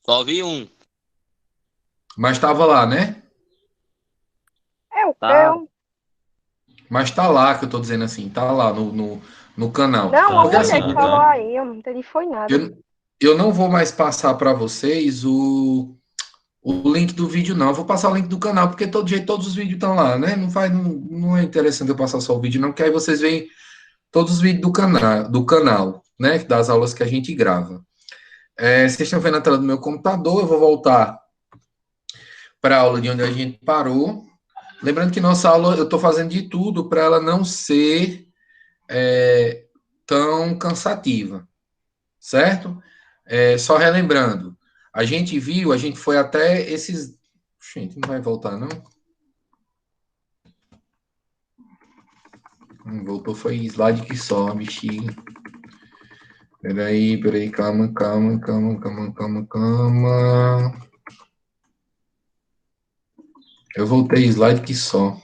Só vi um. Mas estava lá, né? É o Tá. quê? Mas tá lá que eu tô dizendo assim, tá lá no canal. Não, uma Porque é o mulher que seguinte, falou Aham. aí, eu não entendi foi nada. eu, eu não vou mais passar para vocês o link do vídeo, não. Eu vou passar o link do canal, porque todo jeito todos os vídeos estão lá, né? Não é interessante eu passar só o vídeo, não, porque aí vocês veem todos os vídeos do canal, né? Das aulas que a gente grava. Vocês estão vendo a tela do meu computador, eu vou voltar para a aula de onde a gente parou. Lembrando que nossa aula, eu estou fazendo de tudo para ela não ser é, tão cansativa, certo? Só relembrando, a gente foi até esses. Gente, não vai voltar, não? Voltou, foi slide que só, bichinho. Peraí, calma. Eu voltei slide que só.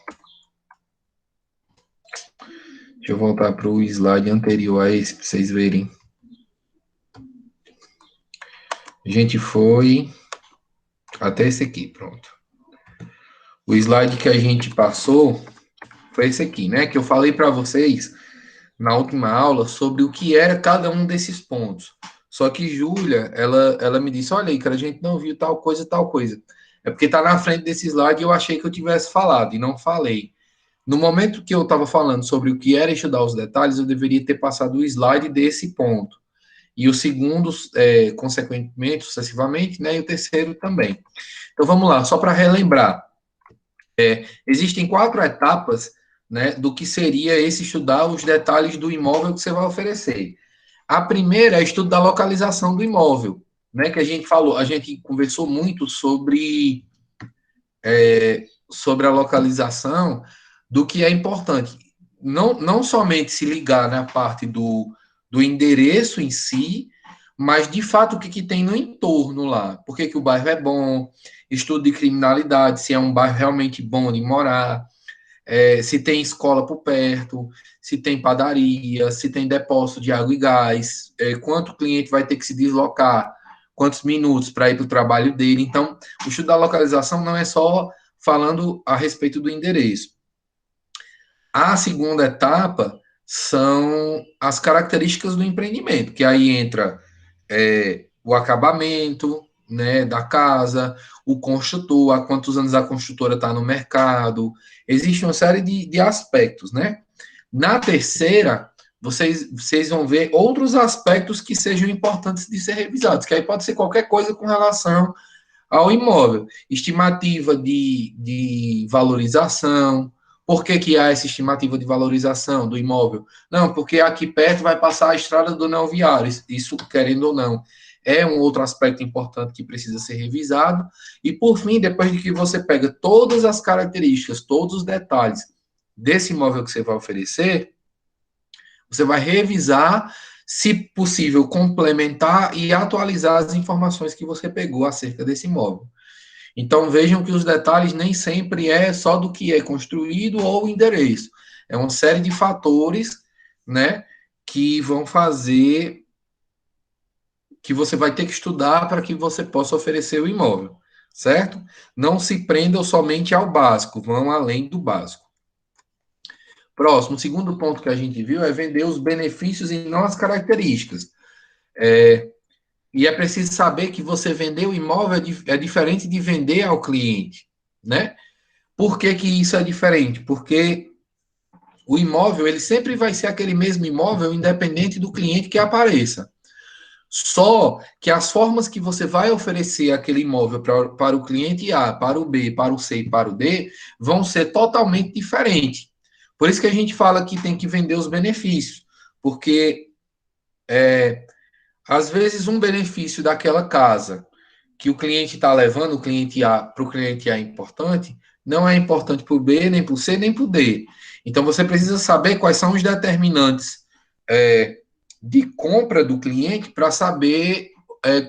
Deixa eu voltar para o slide anterior a esse, para vocês verem. A gente foi até esse aqui, pronto. O slide que a gente passou foi esse aqui, né? Que eu falei para vocês na última aula sobre o que era cada um desses pontos. Só que Júlia, ela me disse: olha aí, cara, a gente não viu tal coisa, tal coisa. É porque tá na frente desse slide e eu achei que eu tivesse falado e não falei. No momento que eu estava falando sobre o que era estudar os detalhes, eu deveria ter passado o slide desse ponto. E o segundo, consequentemente, sucessivamente, né? E o terceiro também. Então vamos lá, só para relembrar. Existem 4 etapas, né, do que seria esse estudar os detalhes do imóvel que você vai oferecer. A primeira é o estudo da localização do imóvel, né, que a gente conversou muito sobre a localização do que é importante. Não somente se ligar na parte do endereço em si, mas de fato o que, que tem no entorno lá. Por que, que o bairro é bom, estudo de criminalidade, se é um bairro realmente bom de morar, se tem escola por perto, se tem padaria, se tem depósito de água e gás, quanto o cliente vai ter que se deslocar, quantos minutos para ir para o trabalho dele. Então, o estudo da localização não é só falando a respeito do endereço. A segunda etapa são as características do empreendimento, que aí entra o acabamento, né, da casa, o construtor, há quantos anos a construtora está no mercado. Existe uma série de aspectos, né? Na terceira, vocês vão ver outros aspectos que sejam importantes de ser revisados, que aí pode ser qualquer coisa com relação ao imóvel. Estimativa de valorização. Por que, que há essa estimativa de valorização do imóvel? Não, porque aqui perto vai passar a estrada do anel viário. Isso, querendo ou não, é um outro aspecto importante que precisa ser revisado. E, por fim, depois de que você pega todas as características, todos os detalhes desse imóvel que você vai oferecer, você vai revisar, se possível, complementar e atualizar as informações que você pegou acerca desse imóvel. Então vejam que os detalhes nem sempre é só do que é construído ou o endereço. É uma série de fatores, né, que vão fazer que você vai ter que estudar para que você possa oferecer o imóvel, certo? Não se prendam somente ao básico, vão além do básico. Próximo, o segundo ponto que a gente viu é vender os benefícios e não as características. E é preciso saber que você vender o imóvel é diferente de vender ao cliente, né? Por que, que isso é diferente? Porque o imóvel ele sempre vai ser aquele mesmo imóvel, independente do cliente que apareça. Só que as formas que você vai oferecer aquele imóvel para o cliente A, para o B, para o C e para o D, vão ser totalmente diferentes. Por isso que a gente fala que tem que vender os benefícios, porque às vezes um benefício daquela casa que o cliente está levando, o cliente A, para o cliente A é importante, não é importante para o B, nem para o C, nem para o D. Então você precisa saber quais são os determinantes é, de compra do cliente para saber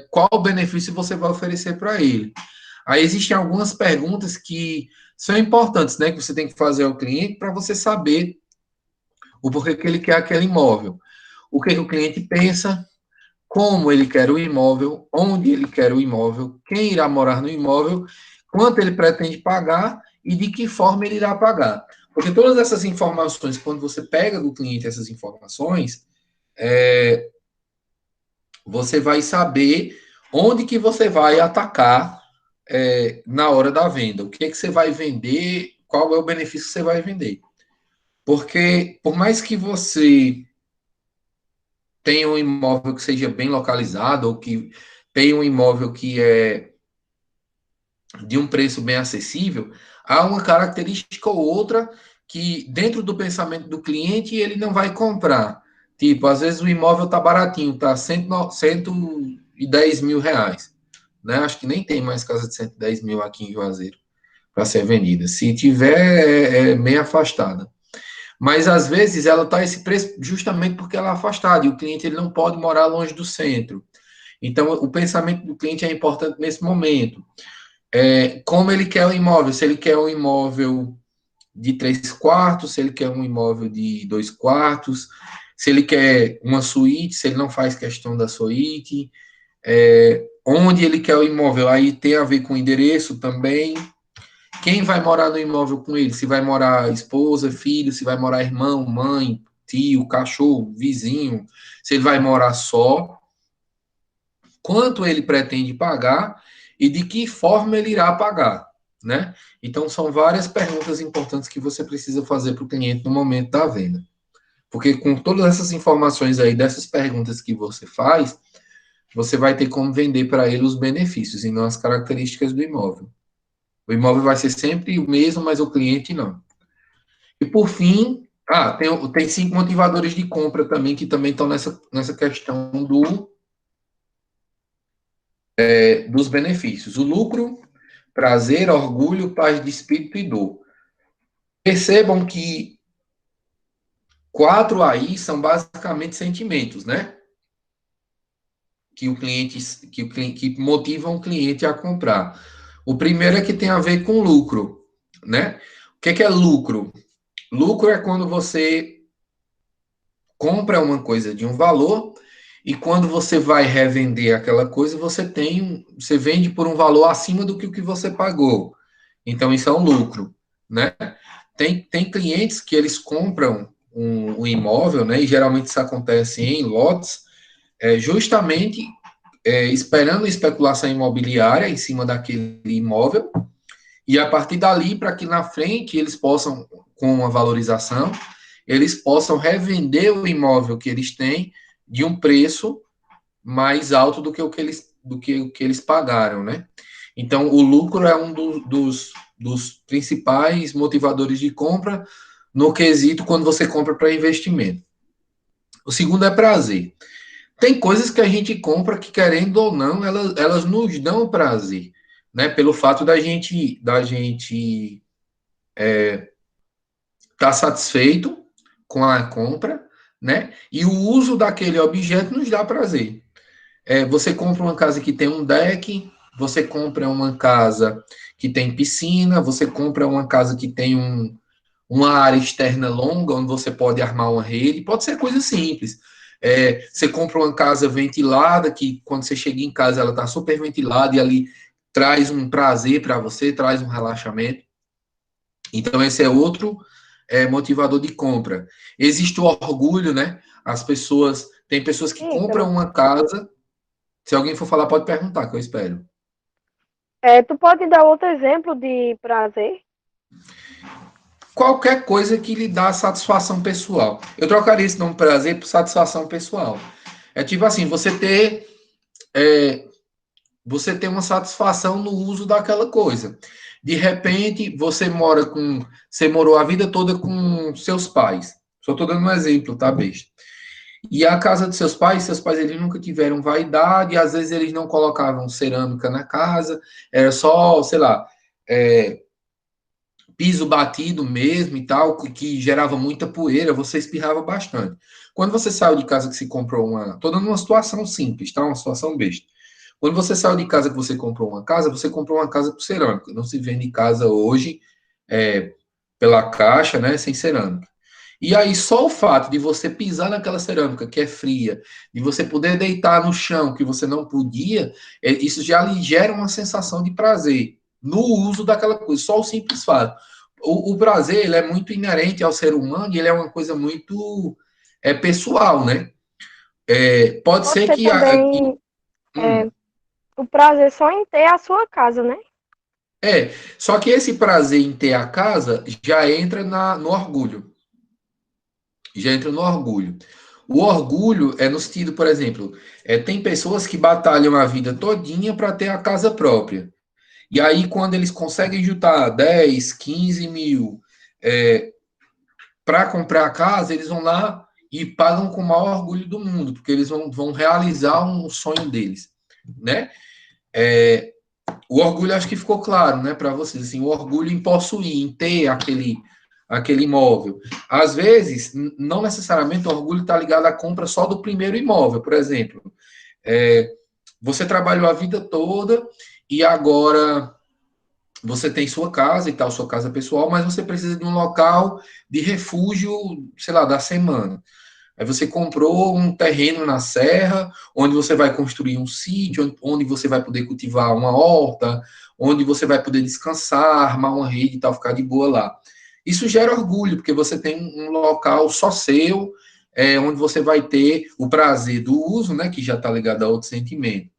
qual benefício você vai oferecer para ele. Aí existem algumas perguntas que são importantes, né? Que você tem que fazer ao cliente para você saber o porquê que ele quer aquele imóvel. O que, que o cliente pensa, como ele quer o imóvel, onde ele quer o imóvel, quem irá morar no imóvel, quanto ele pretende pagar e de que forma ele irá pagar. Porque todas essas informações, quando você pega do cliente essas informações, você vai saber onde que você vai atacar na hora da venda. O que é que você vai vender, qual é o benefício que você vai vender. Porque, por mais que você tenha um imóvel que seja bem localizado, ou que tenha um imóvel que é de um preço bem acessível, há uma característica ou outra que, dentro do pensamento do cliente, ele não vai comprar. Tipo, às vezes o imóvel está baratinho, está 110 mil reais. Né? Acho que nem tem mais casa de 110 mil aqui em Juazeiro para ser vendida. Se tiver, é meio afastada. Mas às vezes ela está esse preço justamente porque ela é afastada e o cliente ele não pode morar longe do centro. Então, o pensamento do cliente é importante nesse momento. Como ele quer o imóvel? Se ele quer um imóvel de 3 quartos, se ele quer um imóvel de 2 quartos, se ele quer uma suíte, se ele não faz questão da suíte, onde ele quer o imóvel, aí tem a ver com o endereço também. Quem vai morar no imóvel com ele? Se vai morar esposa, filho, se vai morar irmão, mãe, tio, cachorro, vizinho, se ele vai morar só, quanto ele pretende pagar e de que forma ele irá pagar, né? Então, são várias perguntas importantes que você precisa fazer para o cliente no momento da venda. Porque com todas essas informações aí, dessas perguntas que você faz, você vai ter como vender para ele os benefícios e não as características do imóvel. O imóvel vai ser sempre o mesmo, mas o cliente não. E por fim, tem 5 motivadores de compra também, que também estão nessa questão dos benefícios. O lucro, prazer, orgulho, paz de espírito e dor. Percebam que 4 aí são basicamente sentimentos, né? Que motivam o cliente a comprar. O primeiro é que tem a ver com lucro, né? O que é lucro? Lucro é quando você compra uma coisa de um valor e quando você vai revender aquela coisa, você vende por um valor acima do que o que você pagou. Então isso é um lucro, né? Tem clientes que eles compram um imóvel, né? E geralmente isso acontece em lotes, justamente esperando especulação imobiliária em cima daquele imóvel, e a partir dali, para que na frente eles possam, com uma valorização, eles possam revender o imóvel que eles têm de um preço mais alto do que o que eles pagaram, né? Então, o lucro é um dos principais motivadores de compra no quesito quando você compra para investimento. O segundo é prazer. Tem coisas que a gente compra que, querendo ou não, elas nos dão prazer, né? Pelo fato da gente estar satisfeito com a compra, né? E o uso daquele objeto nos dá prazer. Você compra uma casa que tem um deck, você compra uma casa que tem piscina, você compra uma casa que tem uma área externa longa, onde você pode armar uma rede, pode ser coisa simples. Você compra uma casa ventilada, que quando você chega em casa ela está super ventilada e ali traz um prazer para você, traz um relaxamento. Então, esse é outro motivador de compra. Existe o orgulho, né? Tem pessoas que compram Ítalo, uma casa. Se alguém for falar, pode perguntar, que eu espero. tu pode dar outro exemplo de prazer? Qualquer coisa que lhe dá satisfação pessoal. Eu trocaria esse nome prazer por satisfação pessoal. É tipo assim, você ter uma satisfação no uso daquela coisa. De repente, você morou a vida toda com seus pais. Só estou dando um exemplo, tá, besta? E a casa dos seus pais eles nunca tiveram vaidade, às vezes eles não colocavam cerâmica na casa, era só, sei lá, é, piso batido mesmo e tal, que gerava muita poeira, você espirrava bastante. Quando você saiu de casa que se comprou uma. Tô dando uma situação simples, tá? Uma situação besta. Quando você saiu de casa que você comprou uma casa por cerâmica. Não se vende casa hoje pela caixa, né? Sem cerâmica. E aí, só o fato de você pisar naquela cerâmica que é fria, de você poder deitar no chão que você não podia, isso já lhe gera uma sensação de prazer no uso daquela coisa, só o simples fato. O prazer, ele é muito inerente ao ser humano e ele é uma coisa muito pessoal, né? Pode Pode ser ser que. também Hum, o prazer só em ter a sua casa, né? só que esse prazer em ter a casa já entra no orgulho. Já entra no orgulho. O orgulho é no sentido, por exemplo, tem pessoas que batalham a vida todinha para ter a casa própria. E aí, quando eles conseguem juntar 10, 15 mil para comprar a casa, eles vão lá e pagam com o maior orgulho do mundo, porque eles vão realizar um sonho deles, né? O orgulho acho que ficou claro, né, para vocês, assim, o orgulho em possuir, em ter aquele imóvel. Às vezes, não necessariamente o orgulho está ligado à compra só do primeiro imóvel, por exemplo. É, você trabalhou a vida toda e agora você tem sua casa e tal, sua casa pessoal, mas você precisa de um local de refúgio, sei lá, da semana. Aí você comprou um terreno na serra, onde você vai construir um sítio, onde você vai poder cultivar uma horta, onde você vai poder descansar, armar uma rede e tal, ficar de boa lá. Isso gera orgulho, porque você tem um local só seu, onde você vai ter o prazer do uso, né, que já está ligado a outro sentimento.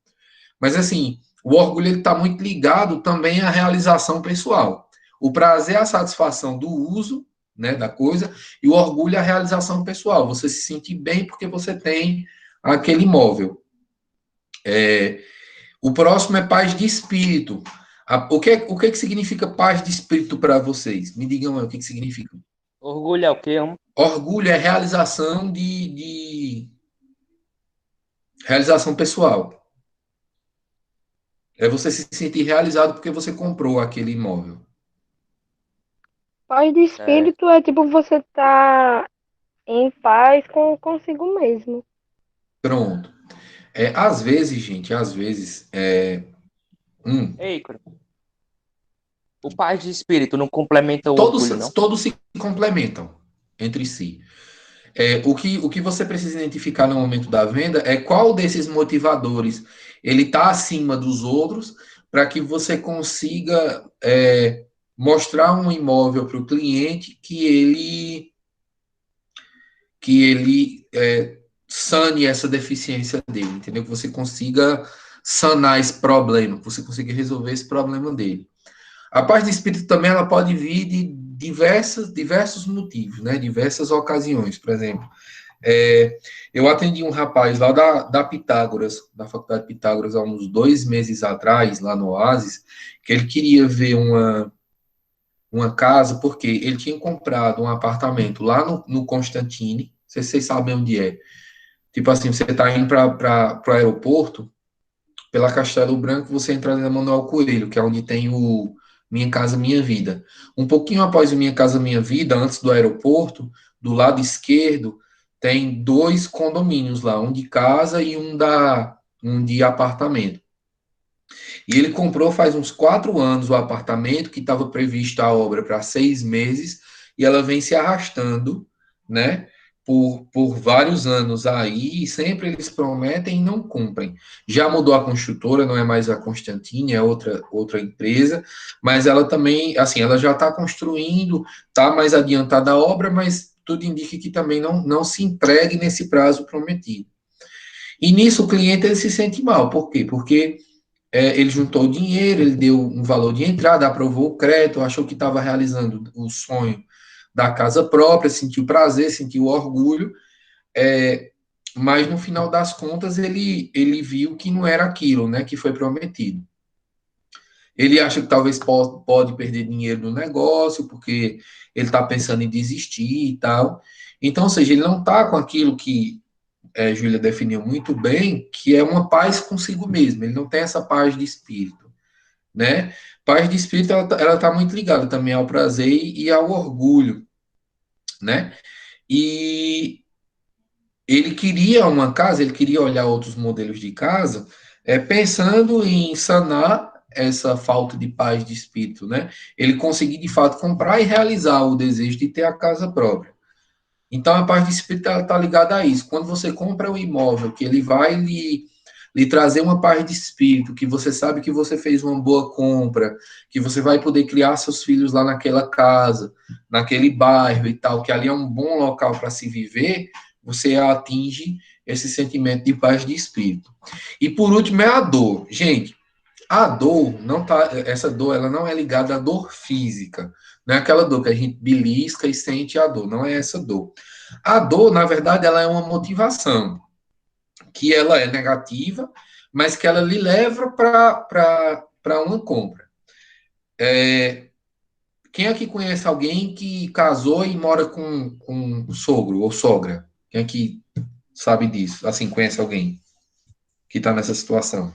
Mas assim, o orgulho está muito ligado também à realização pessoal. O prazer é a satisfação do uso, né, da coisa, e o orgulho é a realização pessoal. Você se sentir bem porque você tem aquele imóvel. O próximo é paz de espírito. O que significa paz de espírito para vocês? Me digam aí o que significa. Orgulho é o quê? Orgulho é realização realização pessoal. É você se sentir realizado porque você comprou aquele imóvel. Paz de É. espírito é tipo você tá em paz com consigo mesmo. Pronto. Às vezes, gente, às vezes, hum, Ei, o paz de espírito não complementa o orgulho, todos, não? todos se complementam entre si. O que você precisa identificar no momento da venda é qual desses motivadores ele está acima dos outros para que você consiga mostrar um imóvel para o cliente que ele sane essa deficiência dele, entendeu? Que você consiga sanar esse problema, que você consiga resolver esse problema dele. A paz de espírito também ela pode vir de diversos motivos, né? Diversas ocasiões. Por exemplo, eu atendi um rapaz lá da Pitágoras, da Faculdade de Pitágoras, há uns 2 meses atrás, lá no Oasis, que ele queria ver uma casa, porque ele tinha comprado um apartamento lá no Constantine, não sei se vocês sabem onde é. Tipo assim, você está indo para o aeroporto, pela Castelo Branco, você entra na Manuel Coelho, que é onde tem o Minha Casa Minha Vida. Um pouquinho após o Minha Casa Minha Vida, antes do aeroporto, do lado esquerdo, tem dois condomínios lá, um de casa e um de apartamento. E ele comprou faz uns 4 anos o apartamento, que estava prevista a obra para 6 meses, e ela vem se arrastando, né? Por vários anos aí, e sempre eles prometem e não cumprem. Já mudou a construtora, não é mais a Constantine, é outra empresa, mas ela também, assim, ela já está construindo, está mais adiantada a obra, mas tudo indica que também não se entregue nesse prazo prometido. E nisso o cliente ele se sente mal. Por quê? Porque ele juntou dinheiro, ele deu um valor de entrada, aprovou o crédito, achou que estava realizando o sonho da casa própria, sentiu prazer, sentiu orgulho, é, mas no final das contas ele viu que não era aquilo, né, que foi prometido. Ele acha que talvez pode perder dinheiro no negócio, porque ele está pensando em desistir e tal. Então, ou seja, ele não está com aquilo que Júlia definiu muito bem, que é uma paz consigo mesmo. Ele não tem essa paz de espírito, né? Paz de espírito, ela tá muito ligada também ao prazer e ao orgulho, né? E ele queria uma casa, ele queria olhar outros modelos de casa, pensando em sanar essa falta de paz de espírito, né? Ele conseguir de fato comprar e realizar o desejo de ter a casa própria. Então, a parte de espírito está ligada a isso. Quando você compra um imóvel, que ele vai lhe trazer uma parte de espírito, que você sabe que você fez uma boa compra, que você vai poder criar seus filhos lá naquela casa, naquele bairro e tal, que ali é um bom local para se viver, você atinge esse sentimento de paz de espírito. E por último é a dor. Gente, a dor não tá, essa dor ela não é ligada à dor física. Não é aquela dor que a gente belisca e sente a dor, não é essa dor. A dor, na verdade, ela é uma motivação, que ela é negativa, mas que ela lhe leva para uma compra. Quem aqui conhece alguém que casou e mora com sogro ou sogra? Quem aqui sabe disso? Assim, conhece alguém que está nessa situação?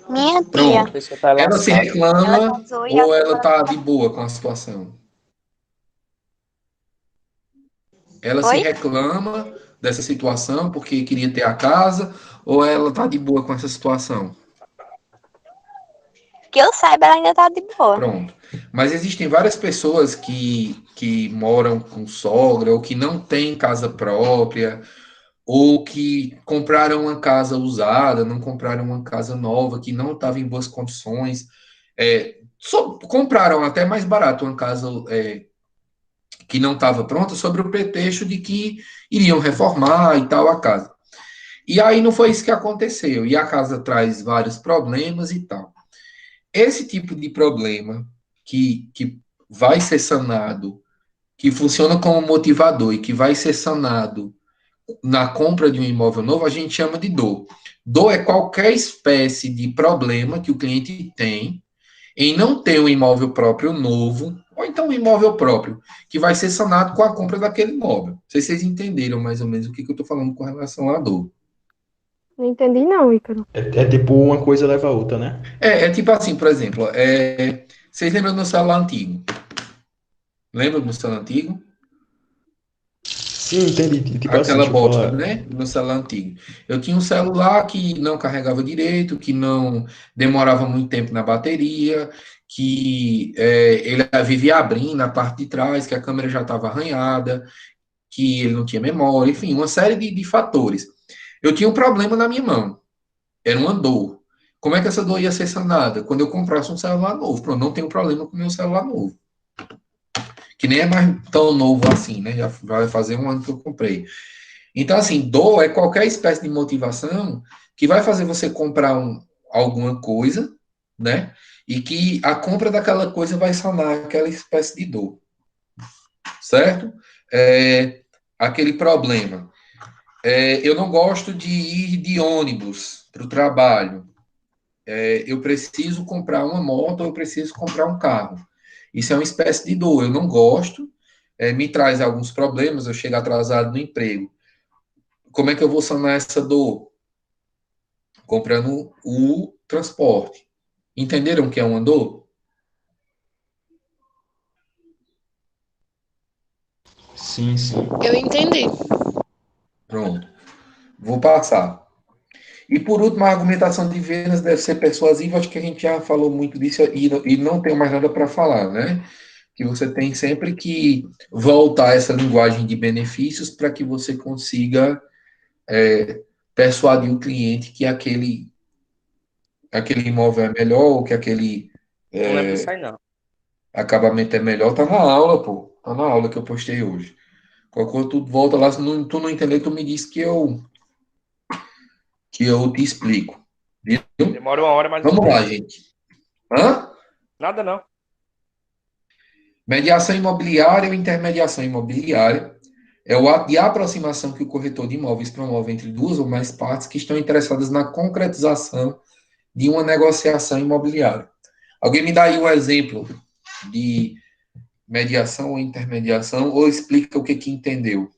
Minha tia, Pronto. A pessoa tá Ela se lascada. ela reclama casou e ou ela agora está de boa com a situação? Ela se Oi? reclama dessa situação porque queria ter a casa ou ela está de boa com essa situação? Que eu saiba, ela ainda tá de boa. Pronto. Mas existem várias pessoas que moram com sogra ou que não têm casa própria ou que compraram uma casa usada, não compraram uma casa nova, que não estava em boas condições. Compraram até mais barato uma casa que não estava pronta, sobre o pretexto de que iriam reformar e tal a casa. E aí não foi isso que aconteceu. E a casa traz vários problemas e tal. Esse tipo de problema que vai ser sanado, que funciona como motivador e que vai ser sanado na compra de um imóvel novo, a gente chama de dor. Dor é qualquer espécie de problema que o cliente tem em não ter um imóvel próprio novo, ou então um imóvel próprio, que vai ser sanado com a compra daquele imóvel. Não sei se vocês entenderam mais ou menos o que eu estou falando com relação à dor. Não entendi não, Ícaro. É tipo uma coisa leva a outra, né? É tipo assim, por exemplo, vocês lembram do meu celular antigo? Lembra do meu celular antigo? Sim, entendi. Tipo assim, Aquela deixa eu bosta, falar. né? Do meu celular antigo. Eu tinha um celular que não carregava direito, que não demorava muito tempo na bateria, que ele vivia abrindo a parte de trás, que a câmera já estava arranhada, que ele não tinha memória, enfim, uma série de fatores. Eu tinha um problema na minha mão, era uma dor. Como é que essa dor ia ser sanada? Quando eu comprasse um celular novo. Pronto, não tenho problema com o meu celular novo. Que nem é mais tão novo assim, né? Já vai fazer um ano que eu comprei. Então, assim, dor é qualquer espécie de motivação que vai fazer você comprar alguma coisa, né? E que a compra daquela coisa vai sanar aquela espécie de dor, certo? Aquele problema. Eu não gosto de ir de ônibus para o trabalho. Eu preciso comprar uma moto ou eu preciso comprar um carro. Isso é uma espécie de dor. Eu não gosto, me traz alguns problemas, eu chego atrasado no emprego. Como é que eu vou sanar essa dor? Comprando o transporte. Entenderam o que é uma dor? Sim, sim. Eu entendi. Pronto. Vou passar. E por último, a argumentação de vendas deve ser persuasiva. Acho que a gente já falou muito disso e não tenho mais nada para falar, né? Que você tem sempre que voltar essa linguagem de benefícios para que você consiga persuadir o cliente que aquele imóvel é melhor ou que aquele Não lembro disso aí, não. acabamento é melhor. Tá na aula, pô. Tá na aula que eu postei hoje. Qualquer coisa, tu volta lá, se tu não entender, tu me diz que eu te explico. Viu? Demora uma hora, mas eu Vamos lá, entendo. gente. Hã? Nada não. Mediação imobiliária ou intermediação imobiliária é o ato de aproximação que o corretor de imóveis promove entre duas ou mais partes que estão interessadas na concretização de uma negociação imobiliária. Alguém me dá aí um exemplo de mediação ou intermediação ou explica o que entendeu?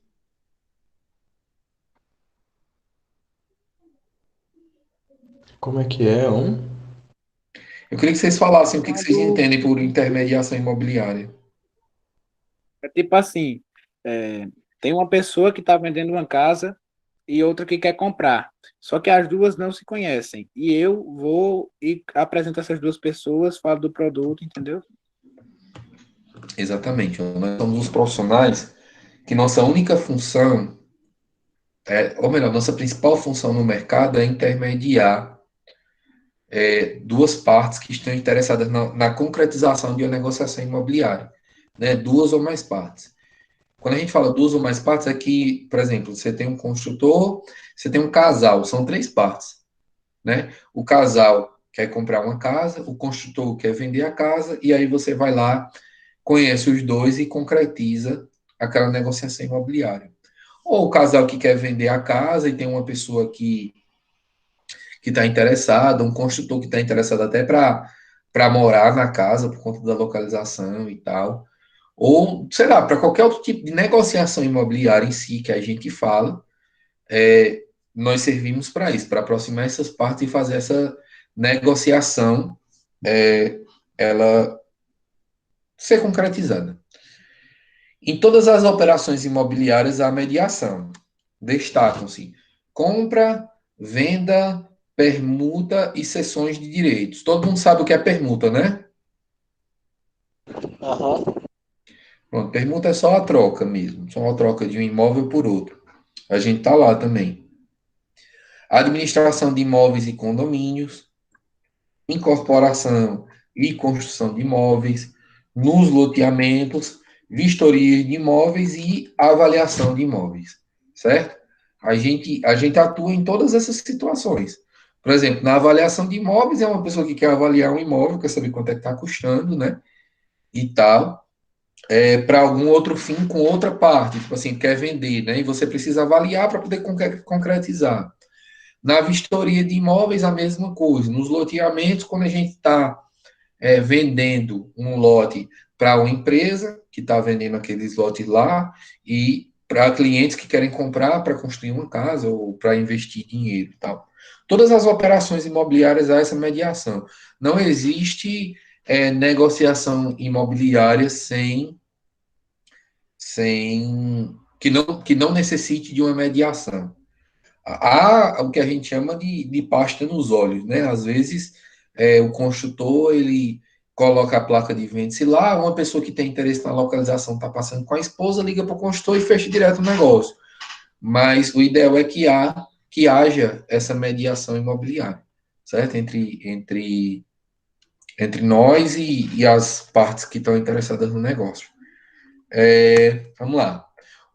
Como é que é? Eu queria que vocês falassem o que vocês Quando entendem por intermediação imobiliária. é tipo assim, é, tem uma pessoa que está vendendo uma casa e outra que quer comprar. Só que as duas não se conhecem. E eu vou e apresento essas duas pessoas, falo do produto, entendeu? Exatamente. Nós somos os profissionais que nossa única função, ou melhor, nossa principal função no mercado é intermediar duas partes que estão interessadas na concretização de uma negociação imobiliária, né? Duas ou mais partes. Quando a gente fala duas ou mais partes, é que, por exemplo, você tem um construtor, você tem um casal, são três partes, né? O casal quer comprar uma casa, o construtor quer vender a casa, e aí você vai lá, conhece os dois e concretiza aquela negociação imobiliária. Ou o casal que quer vender a casa e tem uma pessoa que está interessada, um construtor que está interessado até para morar na casa por conta da localização e tal. Ou, sei lá, para qualquer outro tipo de negociação imobiliária em si que a gente fala, nós servimos para isso, para aproximar essas partes e fazer essa negociação ela ser concretizada. Em todas as operações imobiliárias há mediação. Destacam-se compra, venda, permuta e cessões de direitos. Todo mundo sabe o que é permuta, né? Aham. Pronto, permuta é só a troca mesmo, só a troca de um imóvel por outro. A gente tá lá também. Administração de imóveis e condomínios, incorporação e construção de imóveis, nos loteamentos, vistoria de imóveis e avaliação de imóveis, certo? A gente atua em todas essas situações. Por exemplo, na avaliação de imóveis, é uma pessoa que quer avaliar um imóvel, quer saber quanto é que está custando, né? E tal, para algum outro fim com outra parte, tipo assim, quer vender, né? E você precisa avaliar para poder concretizar. Na vistoria de imóveis, a mesma coisa. Nos loteamentos, quando a gente está vendendo um lote para uma empresa que está vendendo aqueles lotes lá e para clientes que querem comprar para construir uma casa ou para investir dinheiro e tal. Todas as operações imobiliárias há essa mediação. Não existe negociação imobiliária sem que não necessite de uma mediação. Há o que a gente chama de pasta nos olhos, né? Às vezes, o construtor, ele coloca a placa de venda-se lá, uma pessoa que tem interesse na localização está passando com a esposa, liga para o construtor e fecha direto o negócio. Mas o ideal é que haja essa mediação imobiliária, certo? Entre nós e as partes que estão interessadas no negócio. Vamos lá.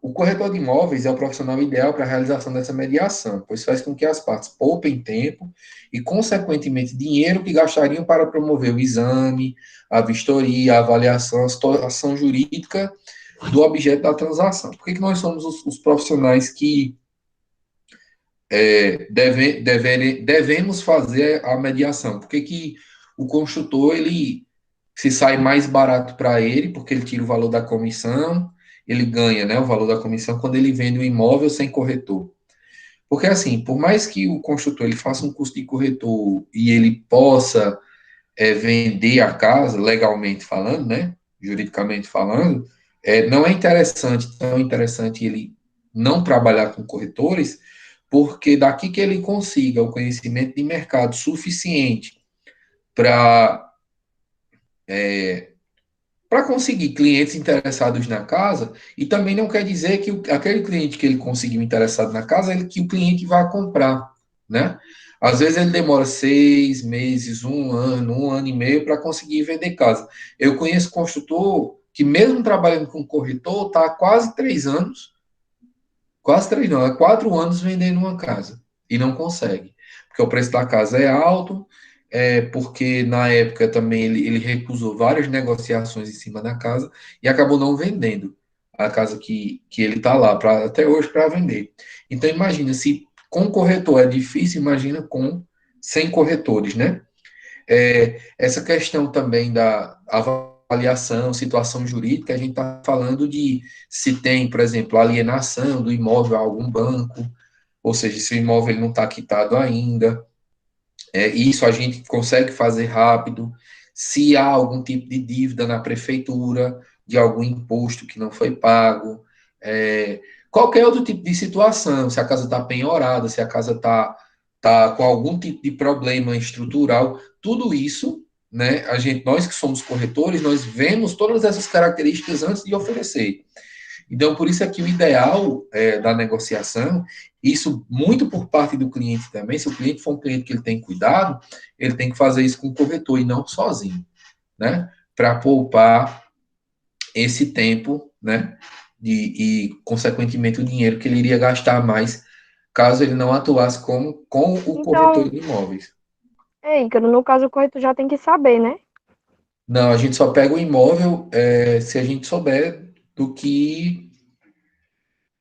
O corretor de imóveis é o profissional ideal para a realização dessa mediação, pois faz com que as partes poupem tempo e, consequentemente, dinheiro que gastariam para promover o exame, a vistoria, a avaliação, a situação jurídica do objeto da transação. Por que nós somos os profissionais que devemos fazer a mediação? Por que o construtor ele se sai mais barato para ele, porque ele tira o valor da comissão, ele ganha, né, o valor da comissão quando ele vende o imóvel sem corretor. Porque, assim, por mais que o construtor ele faça um custo de corretor e ele possa vender a casa, legalmente falando, né, juridicamente falando, não é tão interessante ele não trabalhar com corretores, porque daqui que ele consiga o conhecimento de mercado suficiente para conseguir clientes interessados na casa, e também não quer dizer que aquele cliente que ele conseguiu interessado na casa, que o cliente vai comprar, né? Às vezes ele demora 6 meses, um ano e meio para conseguir vender casa. Eu conheço construtor que mesmo trabalhando com corretor, está há quase 3 não, há 4 anos vendendo uma casa, e não consegue, porque o preço da casa é alto, porque na época também ele recusou várias negociações em cima da casa e acabou não vendendo a casa que ele está lá até hoje para vender. Então imagina, se com corretor é difícil, imagina sem corretores, né? Essa questão também da avaliação, situação jurídica, a gente está falando de se tem, por exemplo, alienação do imóvel a algum banco, ou seja, se o imóvel não está quitado ainda. Isso a gente consegue fazer rápido. Se há algum tipo de dívida na prefeitura, de algum imposto que não foi pago, qualquer outro tipo de situação, se a casa está penhorada, se a casa está com algum tipo de problema estrutural, tudo isso né? Nós que somos corretores, nós vemos todas essas características antes de oferecer. Então, por isso é que o ideal da negociação, isso muito por parte do cliente também, se o cliente for um cliente que ele tem cuidado, ele tem que fazer isso com o corretor e não sozinho, né? Para poupar esse tempo, né? E, consequentemente, o dinheiro que ele iria gastar mais caso ele não atuasse com o corretor de imóveis. Ícaro, no caso o corretor já tem que saber, né? Não, a gente só pega o imóvel se a gente souber do que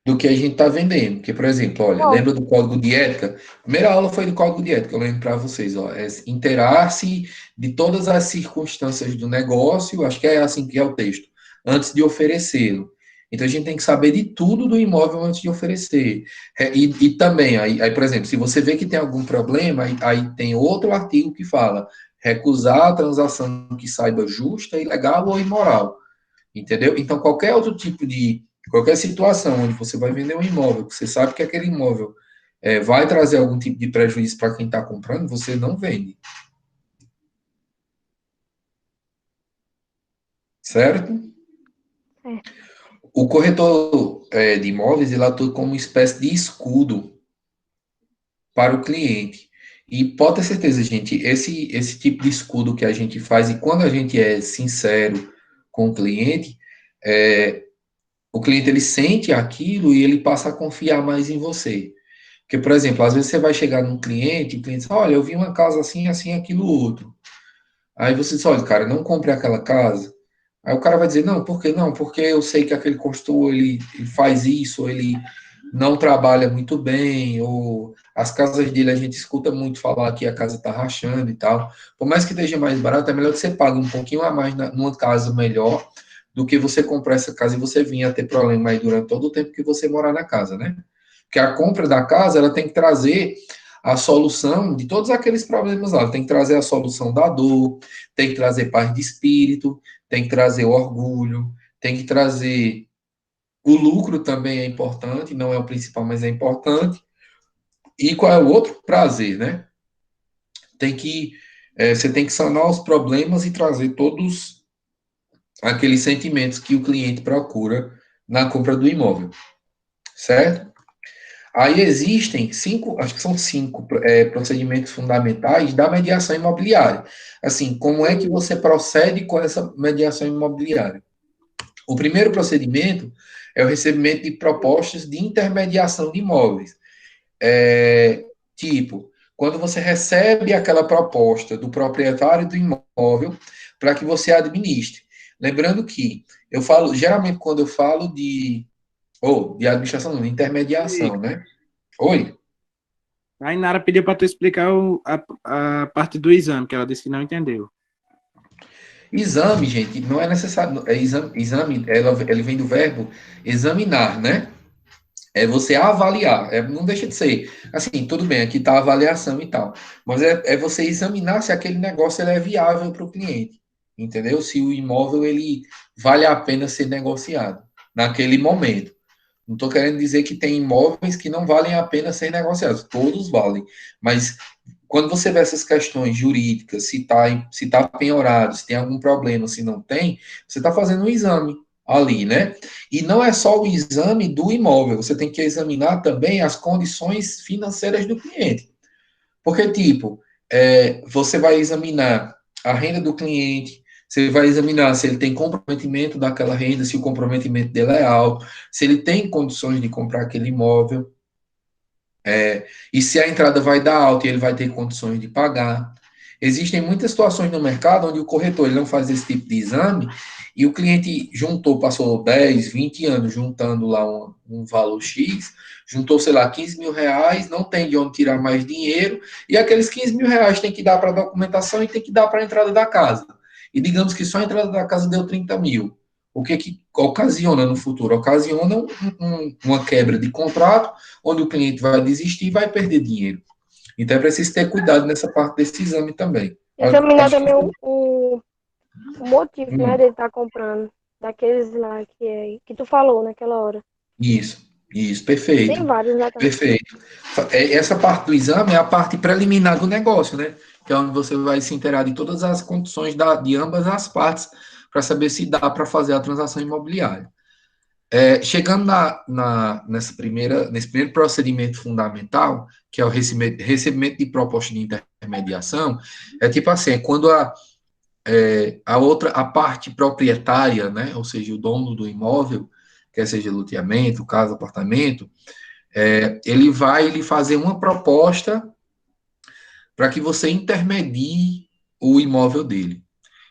a gente está vendendo. Porque, por exemplo, olha, Não, lembra do código de ética? A primeira aula foi do código de ética, eu lembro para vocês, ó, é inteirar-se de todas as circunstâncias do negócio, acho que é assim que é o texto, antes de oferecê-lo. Então, a gente tem que saber de tudo do imóvel antes de oferecer. E também, aí, por exemplo, se você vê que tem algum problema, aí tem outro artigo que fala recusar a transação que saiba justa, ilegal ou imoral. Entendeu? Então, qualquer situação onde você vai vender um imóvel, que você sabe que aquele imóvel vai trazer algum tipo de prejuízo para quem está comprando, você não vende. Certo? O corretor de imóveis, ele atua como uma espécie de escudo para o cliente. E pode ter certeza, gente, esse tipo de escudo que a gente faz, e quando a gente é sincero com o cliente ele sente aquilo e ele passa a confiar mais em você. Porque, por exemplo, às vezes você vai chegar num cliente e o cliente diz, olha, eu vi uma casa assim, assim, aquilo, outro. Aí você diz, olha, cara, não compre aquela casa. Aí o cara vai dizer, não, por que não? Porque eu sei que aquele construtor, ele faz isso, ou ele não trabalha muito bem, ou as casas dele a gente escuta muito falar que a casa está rachando e tal. Por mais que esteja mais barato, é melhor que você pague um pouquinho a mais numa casa melhor do que você comprar essa casa e você vir a ter problema aí durante todo o tempo que você morar na casa, né? Porque a compra da casa, ela tem que trazer a solução de todos aqueles problemas lá. Ela tem que trazer a solução da dor, tem que trazer paz de espírito, tem que trazer o orgulho, tem que trazer o lucro também é importante, não é o principal, mas é importante. E qual é o outro? Prazer, né? Você tem que sanar os problemas e trazer todos aqueles sentimentos que o cliente procura na compra do imóvel, certo? Aí existem acho que são cinco procedimentos fundamentais da mediação imobiliária. Assim, como é que você procede com essa mediação imobiliária? O primeiro procedimento é o recebimento de propostas de intermediação de imóveis. Tipo, quando você recebe aquela proposta do proprietário do imóvel para que você administre. Lembrando que geralmente quando eu falo de administração, não, de intermediação, né? Oi? A Inara pediu para tu explicar a parte do exame, que ela disse que não entendeu. Exame, gente, não é necessário. Exame, ele vem do verbo examinar, né? É você avaliar. Não deixa de ser. Assim, tudo bem, aqui está a avaliação e tal. Mas é você examinar se aquele negócio é viável para o cliente. Entendeu? Se o imóvel ele vale a pena ser negociado naquele momento. Não estou querendo dizer que tem imóveis que não valem a pena ser negociados. Todos valem. Mas quando você vê essas questões jurídicas, se tá penhorado, se tem algum problema, se não tem, você está fazendo um exame ali, né? E não é só o exame do imóvel, você tem que examinar também as condições financeiras do cliente. Porque, tipo, você vai examinar a renda do cliente, você vai examinar se ele tem comprometimento daquela renda, se o comprometimento dele é alto, se ele tem condições de comprar aquele imóvel, e se a entrada vai dar alta e ele vai ter condições de pagar. Existem muitas situações no mercado onde o corretor ele não faz esse tipo de exame e o cliente passou 10, 20 anos juntando lá um valor X, juntou, sei lá, 15 mil reais, não tem de onde tirar mais dinheiro, e aqueles 15 mil reais tem que dar para a documentação e tem que dar para a entrada da casa. E digamos que só a entrada da casa deu 30 mil. O que ocasiona no futuro? Ocasiona uma quebra de contrato, onde o cliente vai desistir e vai perder dinheiro. Então é preciso ter cuidado nessa parte desse exame também. Examinar também o motivo, né, dele estar comprando. Daqueles lá que tu falou naquela hora. Isso, perfeito. Tem vários lá também. Perfeito. Essa parte do exame é a parte preliminar do negócio, né? que é onde você vai se inteirar de todas as condições de ambas as partes para saber se dá para fazer a transação imobiliária. Chegando nesse primeiro procedimento fundamental, que é o recebimento de proposta de intermediação, é tipo assim, é quando a parte proprietária, né, ou seja, o dono do imóvel, quer seja loteamento, casa, apartamento, ele vai lhe fazer uma proposta para que você intermedie o imóvel dele.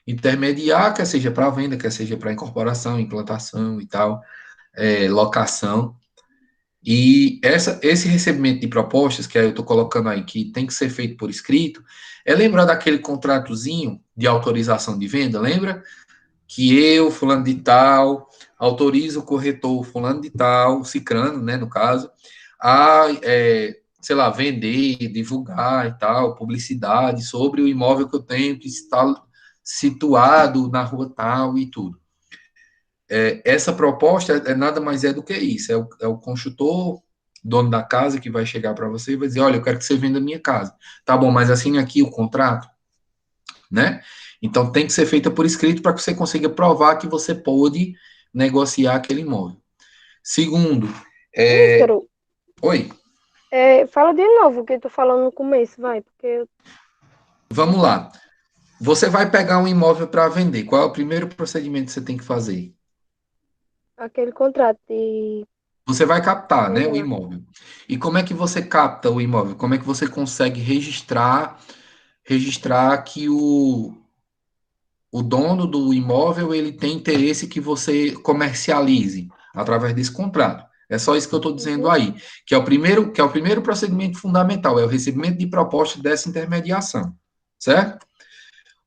Intermediar, quer seja para venda, quer seja para incorporação, implantação e tal, locação. E esse recebimento de propostas, que eu estou colocando aí, que tem que ser feito por escrito, lembrar daquele contratozinho de autorização de venda, lembra? Que eu, fulano de tal, autorizo o corretor, fulano de tal, cicrano, né, no caso, a, sei lá, vender, divulgar e tal, publicidade sobre o imóvel que eu tenho, que está situado na rua tal e tudo. Essa proposta nada mais é do que isso, é o construtor, dono da casa, que vai chegar para você e vai dizer, olha, eu quero que você venda a minha casa. Tá bom, mas assine aqui o contrato, né? Então, tem que ser feita por escrito para que você consiga provar que você pode negociar aquele imóvel. Segundo, Ícaro, Oi, fala de novo o que tu falou no começo, vai, porque vamos lá. Você vai pegar um imóvel para vender. Qual é o primeiro procedimento que você tem que fazer? aquele contrato de Você vai captar, né, o venda. imóvel. E como é que você capta o imóvel? Como é que você consegue registrar que o dono do imóvel ele tem interesse que você comercialize através desse contrato? É só isso que eu estou dizendo aí, que é o primeiro procedimento fundamental, é o recebimento de proposta dessa intermediação, certo?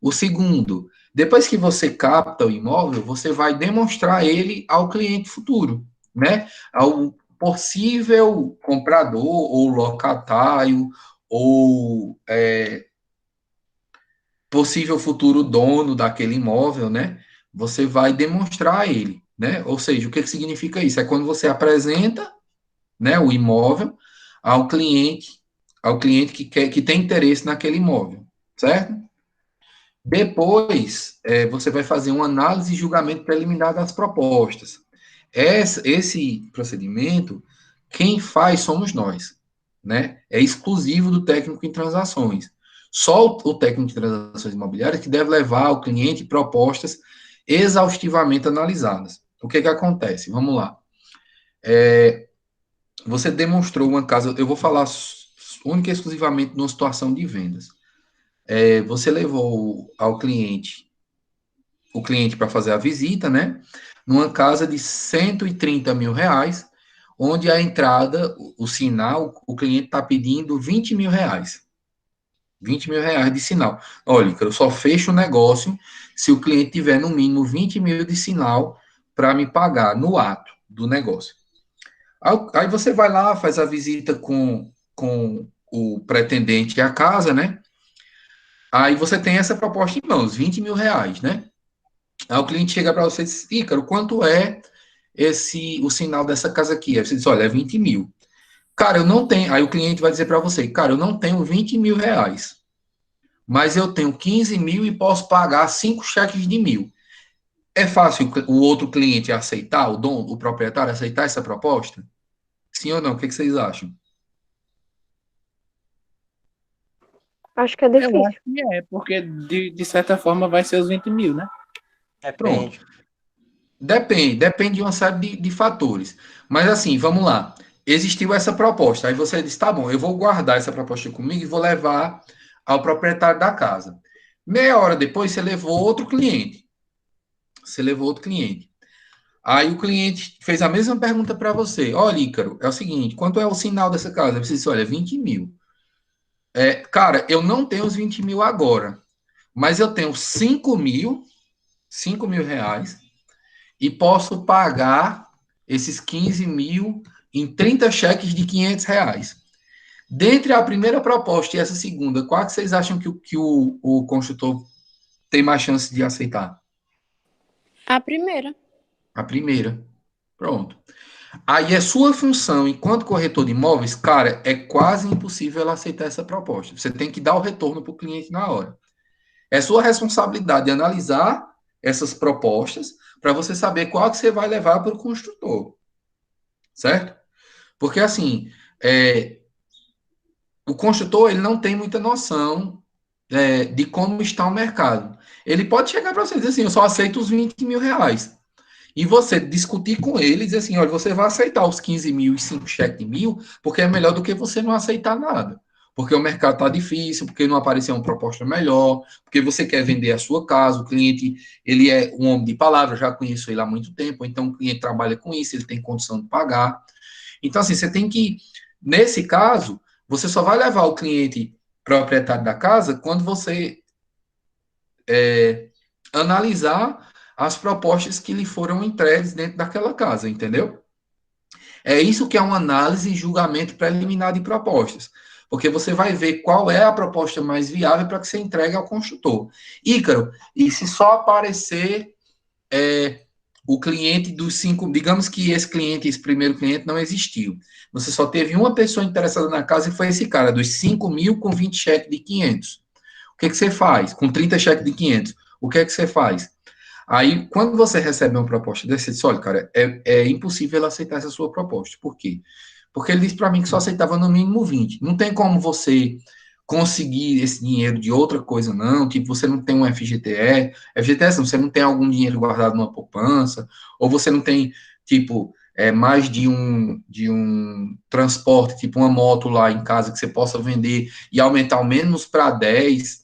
O segundo, depois que você capta o imóvel, você vai demonstrar ele ao cliente futuro, né? Ao possível comprador ou locatário ou possível futuro dono daquele imóvel, né? Você vai demonstrar a ele, né? Ou seja, o que significa isso? É quando você apresenta, né, o imóvel ao cliente que tem interesse naquele imóvel, certo? Depois, você vai fazer uma análise e julgamento preliminar das propostas. Esse procedimento, quem faz somos nós, né? É exclusivo do técnico em transações. Só o técnico de transações imobiliárias que deve levar ao cliente propostas exaustivamente analisadas. O que acontece? Vamos lá. Você demonstrou uma casa, eu vou falar única e exclusivamente numa situação de vendas. Você levou o cliente para fazer a visita, né? Numa casa de 130 mil reais, onde a entrada, o sinal, o cliente está pedindo 20 mil reais. 20 mil reais de sinal. Olha, eu só fecho o negócio se o cliente tiver no mínimo 20 mil de sinal para me pagar no ato do negócio. Aí você vai lá, faz a visita com o pretendente à casa, né? Aí você tem essa proposta em mãos, 20 mil reais, né? Aí o cliente chega para você e diz, Ícaro, quanto é o sinal dessa casa aqui? Aí você diz, olha, é 20 mil. Cara, eu não tenho. Aí o cliente vai dizer para você, cara, eu não tenho 20 mil reais, mas eu tenho 15 mil e posso pagar 5 cheques de 1.000. É fácil o outro cliente aceitar, o dono, o proprietário aceitar essa proposta? Sim ou não? O que vocês acham? Acho que é Eu difícil. acho que porque de certa forma vai ser os 20 mil, né? Depende. Depende de uma série de fatores. Mas assim, vamos lá. Existiu essa proposta. Aí você disse, tá bom, eu vou guardar essa proposta comigo e vou levar ao proprietário da casa. Meia hora depois, você levou outro cliente. Aí o cliente fez a mesma pergunta para você. Olha, Ícaro, é o seguinte, quanto é o sinal dessa casa? Você disse, olha, 20 mil. Cara, eu não tenho os 20 mil agora, mas eu tenho 5 mil reais, e posso pagar esses 15 mil em 30 cheques de 500 reais. Dentre a primeira proposta e essa segunda, qual que vocês acham que o construtor tem mais chance de aceitar? A primeira. A primeira. Pronto. Aí é sua função, enquanto corretor de imóveis, cara, é quase impossível ela aceitar essa proposta. Você tem que dar o retorno para o cliente na hora. É sua responsabilidade analisar essas propostas para você saber qual que você vai levar para o construtor, certo? Porque, assim, o construtor ele não tem muita noção de como está o mercado. Ele pode chegar para você e dizer assim, eu só aceito os 20 mil reais. E você discutir com ele e dizer assim, olha, você vai aceitar os 15 mil e 5 cheques de mil, porque é melhor do que você não aceitar nada. Porque o mercado está difícil, porque não apareceu uma proposta melhor, porque você quer vender a sua casa, o cliente, ele é um homem de palavra, eu já conheço ele há muito tempo, então o cliente trabalha com isso, ele tem condição de pagar. Então, assim, você tem que, nesse caso, você só vai levar o cliente proprietário da casa quando você analisar as propostas que lhe foram entregues dentro daquela casa, entendeu? É isso que é uma análise e julgamento preliminar de propostas. Porque você vai ver qual é a proposta mais viável para que você entregue ao construtor. Ícaro, e se só aparecer o cliente dos 5, digamos que esse primeiro cliente não existiu. Você só teve uma pessoa interessada na casa e foi esse cara, dos 5 mil com 20 cheques de 500. O que você faz? Com 30 cheques de 500. O que você faz? Aí, quando você recebe uma proposta desse, você diz, olha, cara, é impossível ele aceitar essa sua proposta. Por quê? Porque ele disse para mim que só aceitava no mínimo 20. Não tem como você conseguir esse dinheiro de outra coisa, não. Tipo, você não tem um FGTS. FGTS, não, você não tem algum dinheiro guardado numa poupança, ou você não tem, tipo, mais de um transporte, tipo uma moto lá em casa que você possa vender e aumentar ao menos para 10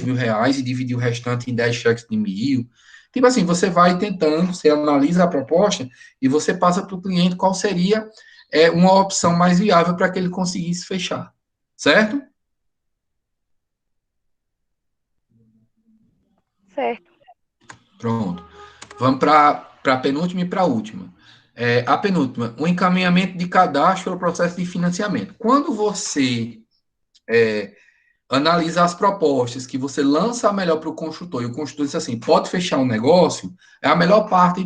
mil reais e dividir o restante em 10 cheques de mil. Tipo assim, você vai tentando, você analisa a proposta e você passa para o cliente qual seria uma opção mais viável para que ele conseguisse fechar. Certo? Certo. Pronto. Vamos para a penúltima e para a última. A penúltima, o encaminhamento de cadastro ao processo de financiamento. Quando você analisa as propostas, que você lança a melhor para o construtor, e o construtor diz assim, pode fechar um negócio, é a melhor parte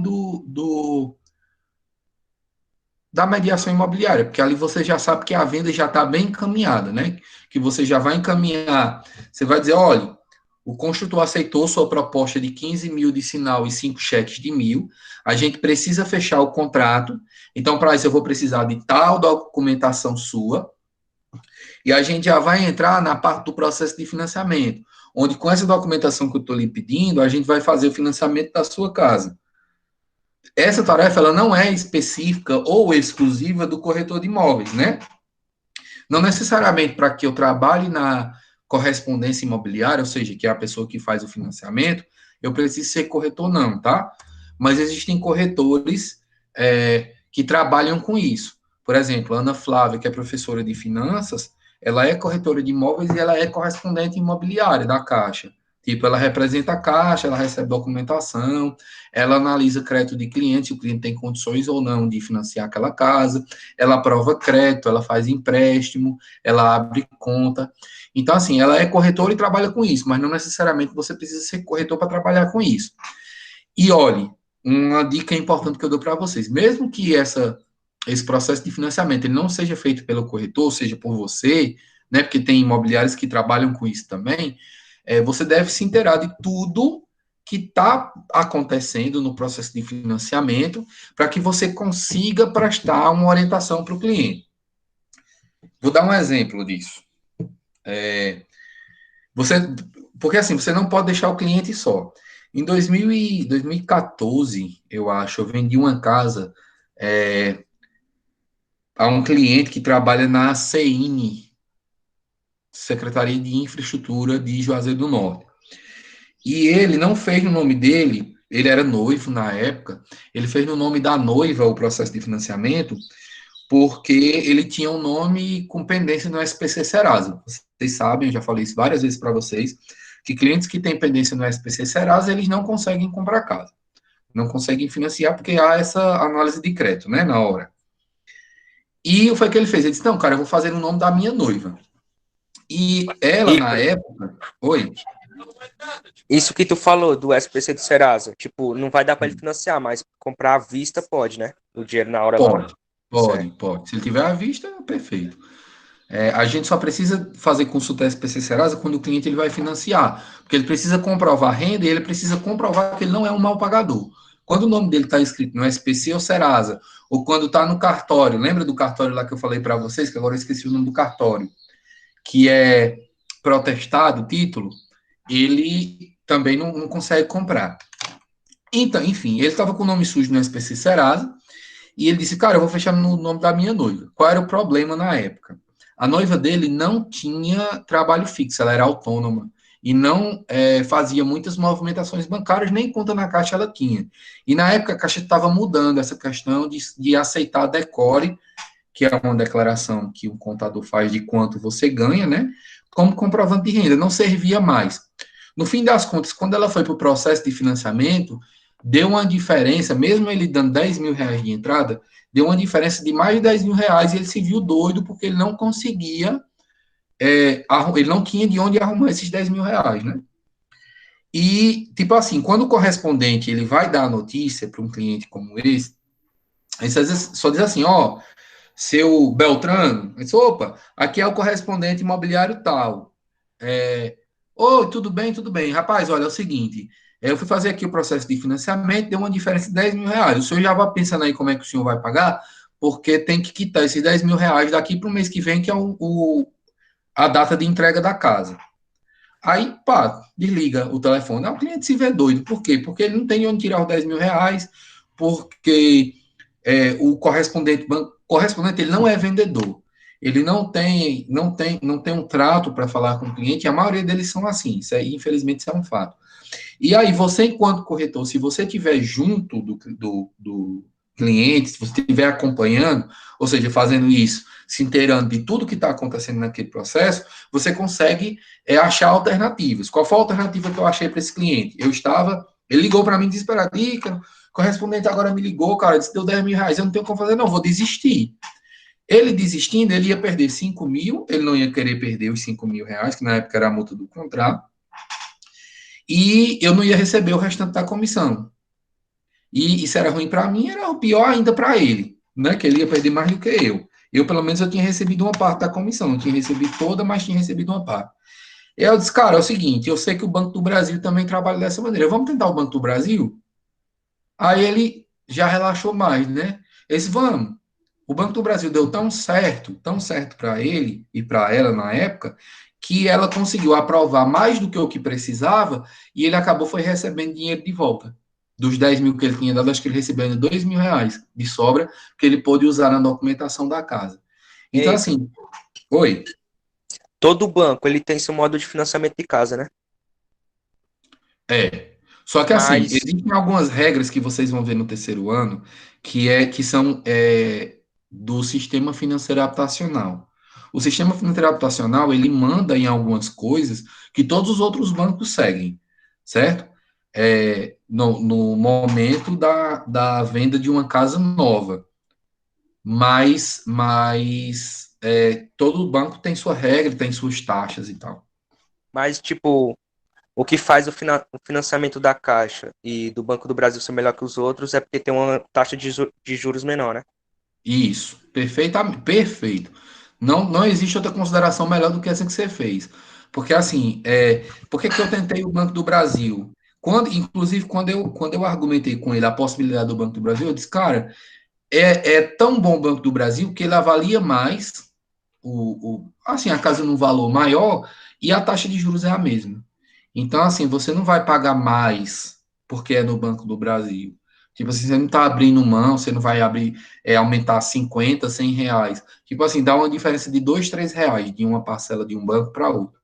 da mediação imobiliária, porque ali você já sabe que a venda já está bem encaminhada, né? Que você já vai encaminhar, você vai dizer, olha, o construtor aceitou sua proposta de 15 mil de sinal e 5 cheques de 1.000, a gente precisa fechar o contrato, então para isso eu vou precisar de tal documentação sua, e a gente já vai entrar na parte do processo de financiamento, onde com essa documentação que eu estou lhe pedindo, a gente vai fazer o financiamento da sua casa. Essa tarefa ela não é específica ou exclusiva do corretor de imóveis, né? Não necessariamente para que eu trabalhe na correspondência imobiliária, ou seja, que é a pessoa que faz o financiamento, eu preciso ser corretor, não, tá? Mas existem corretores que trabalham com isso. Por exemplo, a Ana Flávia, que é professora de finanças, ela é corretora de imóveis e ela é correspondente imobiliária da Caixa. Tipo, ela representa a Caixa, ela recebe documentação, ela analisa crédito de cliente, se o cliente tem condições ou não de financiar aquela casa, ela aprova crédito, ela faz empréstimo, ela abre conta. Então, assim, ela é corretora e trabalha com isso, mas não necessariamente você precisa ser corretor para trabalhar com isso. E olhe, uma dica importante que eu dou para vocês, mesmo que esse processo de financiamento ele não seja feito pelo corretor, seja por você, né, porque tem imobiliários que trabalham com isso também, você deve se inteirar de tudo que está acontecendo no processo de financiamento para que você consiga prestar uma orientação para o cliente. Vou dar um exemplo disso. Porque assim, você não pode deixar o cliente só. Em 2014, eu acho, eu vendi uma casa a um cliente que trabalha na CIN, Secretaria de Infraestrutura de Juazeiro do Norte. E ele não fez no nome dele, ele era noivo na época, ele fez no nome da noiva o processo de financiamento, porque ele tinha um nome com pendência no SPC Serasa. Vocês sabem, eu já falei isso várias vezes para vocês, que clientes que têm pendência no SPC Serasa, eles não conseguem comprar casa. Não conseguem financiar porque há essa análise de crédito, né, na hora. E foi o que ele fez. Ele disse, não, cara, eu vou fazer no nome da minha noiva. E ela, na época... Oi? Isso que tu falou do SPC do Serasa, tipo, não vai dar pra ele financiar, mas comprar à vista pode, né? O dinheiro na hora lá. Pode. Se ele tiver à vista, perfeito. A gente só precisa fazer consulta SPC Serasa quando o cliente ele vai financiar, porque ele precisa comprovar a renda e ele precisa comprovar que ele não é um mal pagador. Quando o nome dele está escrito no SPC ou Serasa, ou quando está no cartório, lembra do cartório lá que eu falei para vocês, que agora eu esqueci o nome do cartório, que é protestado o título, ele também não consegue comprar. Então, enfim, ele estava com o nome sujo no SPC Serasa, e ele disse, cara, eu vou fechar no nome da minha noiva. Qual era o problema na época? A noiva dele não tinha trabalho fixo, ela era autônoma e não fazia muitas movimentações bancárias, nem conta na Caixa ela tinha. E na época a Caixa estava mudando essa questão de aceitar a decore, que é uma declaração que o contador faz de quanto você ganha, né? Como comprovante de renda, não servia mais. No fim das contas, quando ela foi para o processo de financiamento, deu uma diferença, mesmo ele dando 10 mil reais de entrada, deu uma diferença de mais de 10 mil reais e ele se viu doido porque ele não conseguia, ele não tinha de onde arrumar esses 10 mil reais, né? E, tipo assim, quando o correspondente ele vai dar a notícia para um cliente como esse, ele só diz assim, ó, seu Beltrano, disse, opa, aqui é o correspondente imobiliário tal. Oi, tudo bem, tudo bem. Rapaz, olha, é o seguinte, eu fui fazer aqui o processo de financiamento, deu uma diferença de 10 mil reais. O senhor já vai pensando aí como é que o senhor vai pagar? Porque tem que quitar esses 10 mil reais daqui para o mês que vem, que é a data de entrega da casa. Aí, pá, desliga o telefone. O cliente se vê doido. Por quê? Porque ele não tem de onde tirar os 10 mil reais, porque o correspondente ele não é vendedor. Ele não tem um trato para falar com o cliente, a maioria deles são assim, infelizmente isso é um fato. E aí, você, enquanto corretor, se você estiver junto do cliente, se você estiver acompanhando, ou seja, fazendo isso, se inteirando de tudo que está acontecendo naquele processo, você consegue achar alternativas. Qual foi a alternativa que eu achei para esse cliente? Ele ligou para mim desesperado, Ícaro, correspondente agora me ligou, cara, disse, deu 10 mil reais, eu não tenho como fazer, não, vou desistir. Ele desistindo, ele ia perder 5 mil, ele não ia querer perder os 5 mil reais, que na época era a multa do contrato, e eu não ia receber o restante da comissão. E isso era ruim para mim, era o pior ainda para ele, né? Que ele ia perder mais do que eu. Eu, pelo menos, eu tinha recebido uma parte da comissão, não tinha recebido toda, mas tinha recebido uma parte. E eu disse, cara, é o seguinte, eu sei que o Banco do Brasil também trabalha dessa maneira. Vamos tentar o Banco do Brasil? Aí ele já relaxou mais, né? Ele disse, vamos. O Banco do Brasil deu tão certo para ele e para ela na época, que ela conseguiu aprovar mais do que o que precisava e ele acabou foi recebendo dinheiro de volta. Dos 10 mil que ele tinha dado, acho que ele recebeu ainda 2 mil reais de sobra, que ele pôde usar na documentação da casa. Então, Ei, assim, oi. todo banco ele tem seu modo de financiamento de casa, né? Só que assim, Mas, existem algumas regras que vocês vão ver no terceiro ano, que são do sistema financeiro habitacional. O sistema financeiro habitacional, ele manda em algumas coisas que todos os outros bancos seguem, certo? No momento da venda de uma casa nova. Mas todo banco tem sua regra, tem suas taxas e tal. tipo, o que faz o financiamento da Caixa e do Banco do Brasil ser melhor que os outros é porque tem uma taxa de juros menor, né? Isso, perfeitamente, perfeito. Não existe outra consideração melhor do que essa que você fez. Porque, assim, por que eu tentei o Banco do Brasil? Inclusive, quando eu argumentei com ele a possibilidade do Banco do Brasil, eu disse, cara, é tão bom o Banco do Brasil que ele avalia mais, assim, a casa num valor maior e a taxa de juros é a mesma. Então, assim, você não vai pagar mais porque é no Banco do Brasil. Tipo assim, você não está abrindo mão, você não vai abrir, aumentar 50, 100 reais. Tipo assim, dá uma diferença de 2, 3 reais de uma parcela de um banco para outro,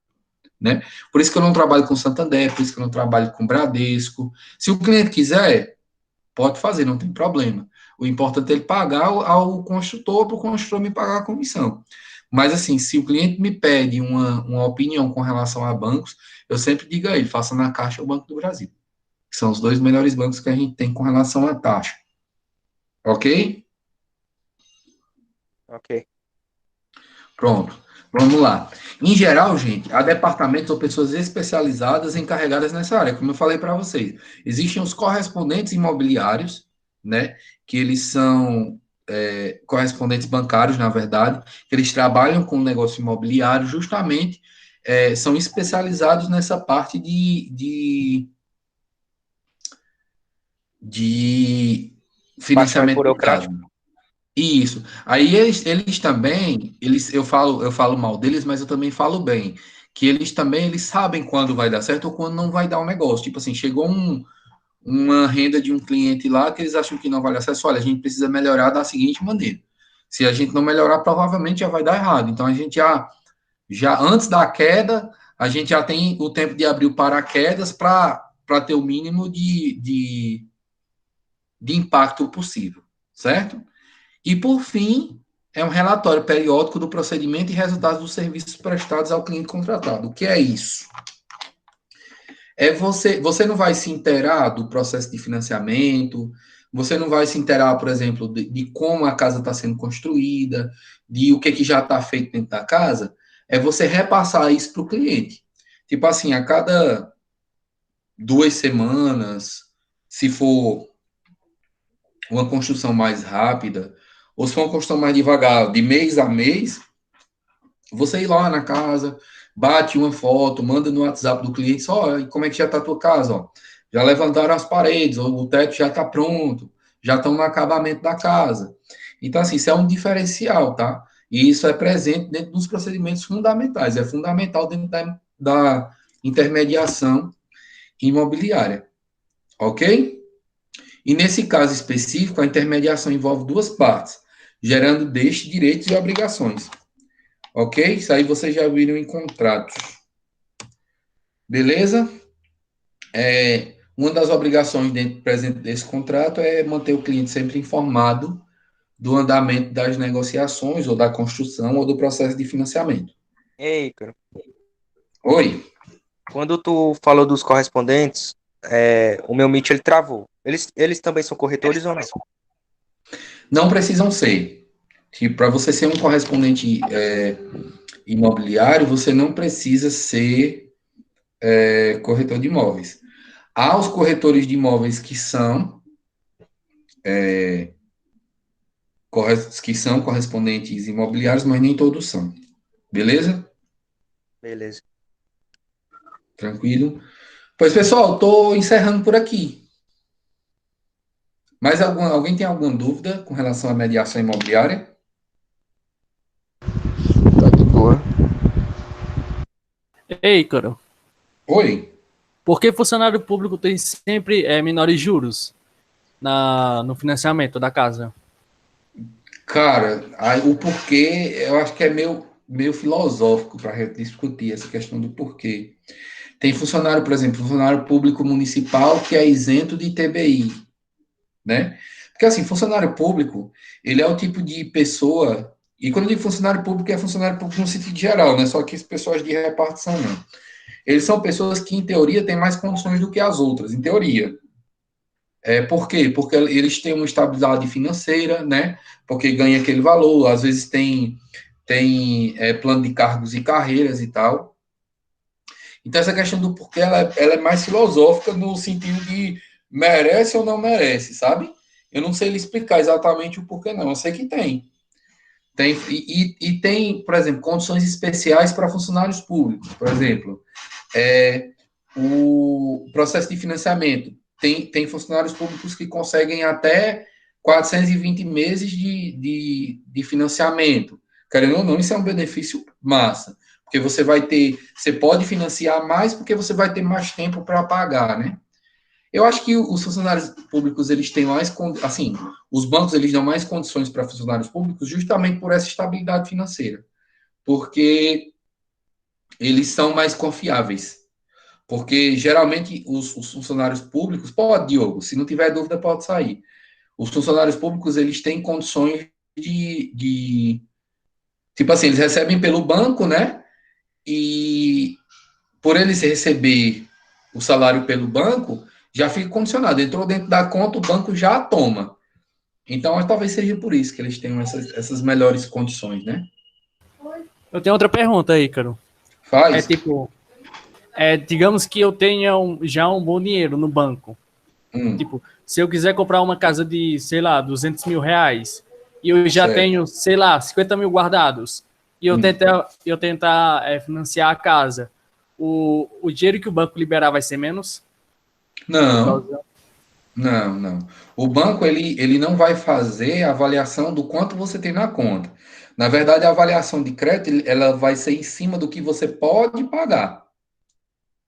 né? Por isso que eu não trabalho com Santander, por isso que eu não trabalho com Bradesco. Se o cliente quiser, pode fazer, não tem problema. O importante é ele pagar ao construtor, para o construtor me pagar a comissão. Mas, assim, se o cliente me pede uma opinião com relação a bancos, eu sempre digo a ele, faça na Caixa ou Banco do Brasil, que são os dois melhores bancos que a gente tem com relação à taxa. Ok? Ok. Pronto. Vamos lá. Em geral, gente, há departamentos ou pessoas especializadas encarregadas nessa área, como eu falei para vocês. Existem os correspondentes imobiliários, né? Que eles são correspondentes bancários, na verdade, que eles trabalham com o negócio imobiliário, justamente são especializados nessa parte de Baixamento financiamento de casa. burocrático. Isso. Aí eles também, eu falo mal deles, mas eu também falo bem, que eles sabem quando vai dar certo ou quando não vai dar um negócio. Tipo assim, chegou uma renda de um cliente lá que eles acham que não vai dar certo. Olha, a gente precisa melhorar da seguinte maneira. Se a gente não melhorar, provavelmente já vai dar errado. Então a gente já antes da queda, a gente já tem o tempo de abrir o paraquedas para ter o mínimo de impacto possível, certo? E, por fim, é um relatório periódico do procedimento e resultados dos serviços prestados ao cliente contratado. O que é isso? Você não vai se inteirar do processo de financiamento, você não vai se inteirar, por exemplo, de como a casa está sendo construída, de o que já está feito dentro da casa, é você repassar isso para o cliente. Tipo assim, a cada 2 semanas, se for uma construção mais rápida, ou se for uma construção mais devagar, de mês a mês, você ir lá na casa, bate uma foto, manda no WhatsApp do cliente, só como é que já está a tua casa, ó. Já levantaram as paredes, ou o teto já está pronto, já estão no acabamento da casa. Então, assim, isso é um diferencial, tá? E isso é presente dentro dos procedimentos fundamentais, é fundamental dentro da intermediação imobiliária, ok? E nesse caso específico, a intermediação envolve duas partes, gerando deste direitos e obrigações. Ok? Isso aí vocês já viram em contratos. Beleza? Uma das obrigações dentro presente desse contrato é manter o cliente sempre informado do andamento das negociações, ou da construção, ou do processo de financiamento. Ei, cara, Oi? quando tu falou dos correspondentes, o meu Meet ele travou. Eles também são corretores ou não? Não precisam ser. Tipo, para você ser um correspondente imobiliário, você não precisa ser corretor de imóveis. Há os corretores de imóveis que são correspondentes imobiliários, mas nem todos são. Beleza? Beleza. Tranquilo? Pois, pessoal, estou encerrando por aqui. Mais alguém tem alguma dúvida com relação à mediação imobiliária? Tá de boa. Ei, cara, Oi? por que funcionário público tem sempre menores juros no financiamento da casa? Cara, o porquê, eu acho que é meio filosófico para a gente discutir essa questão do porquê. Tem funcionário, por exemplo, funcionário público municipal que é isento de ITBI, né? Porque, assim, funcionário público, ele é o tipo de pessoa, e quando eu digo funcionário público, é funcionário público no sentido geral, né? Só que as pessoas de repartição, não. Eles são pessoas que, em teoria, têm mais condições do que as outras, em teoria. Por quê? Porque eles têm uma estabilidade financeira, né? Porque ganha aquele valor, às vezes tem plano de cargos e carreiras e tal. Então, essa questão do porquê, ela é mais filosófica no sentido de merece ou não merece, sabe? Eu não sei lhe explicar exatamente o porquê, não. Eu sei que tem. E tem, por exemplo, condições especiais para funcionários públicos. Por exemplo, o processo de financiamento. Tem funcionários públicos que conseguem até 420 meses de financiamento. Querendo ou não, isso é um benefício massa. Porque você pode financiar mais porque você vai ter mais tempo para pagar, né? Eu acho que os funcionários públicos, eles têm mais, assim, os bancos, eles dão mais condições para funcionários públicos justamente por essa estabilidade financeira. Porque eles são mais confiáveis. Porque, geralmente, os funcionários públicos... Pode, Diogo, se não tiver dúvida, pode sair. Os funcionários públicos, eles têm condições tipo assim, eles recebem pelo banco, né? E por eles receber o salário pelo banco, já fica condicionado. Entrou dentro da conta, o banco já toma. Então, talvez seja por isso que eles tenham essas melhores condições, né? Eu tenho outra pergunta aí, Ícaro. Faz. É tipo, digamos que eu tenha já um bom dinheiro no banco. Tipo, se eu quiser comprar uma casa de, sei lá, 200 mil reais, e eu já Certo. tenho, sei lá, 50 mil guardados, e eu tentar financiar a casa, o dinheiro que o banco liberar vai ser menos? Não, não. O banco, ele não vai fazer a avaliação do quanto você tem na conta. Na verdade, a avaliação de crédito, ela vai ser em cima do que você pode pagar.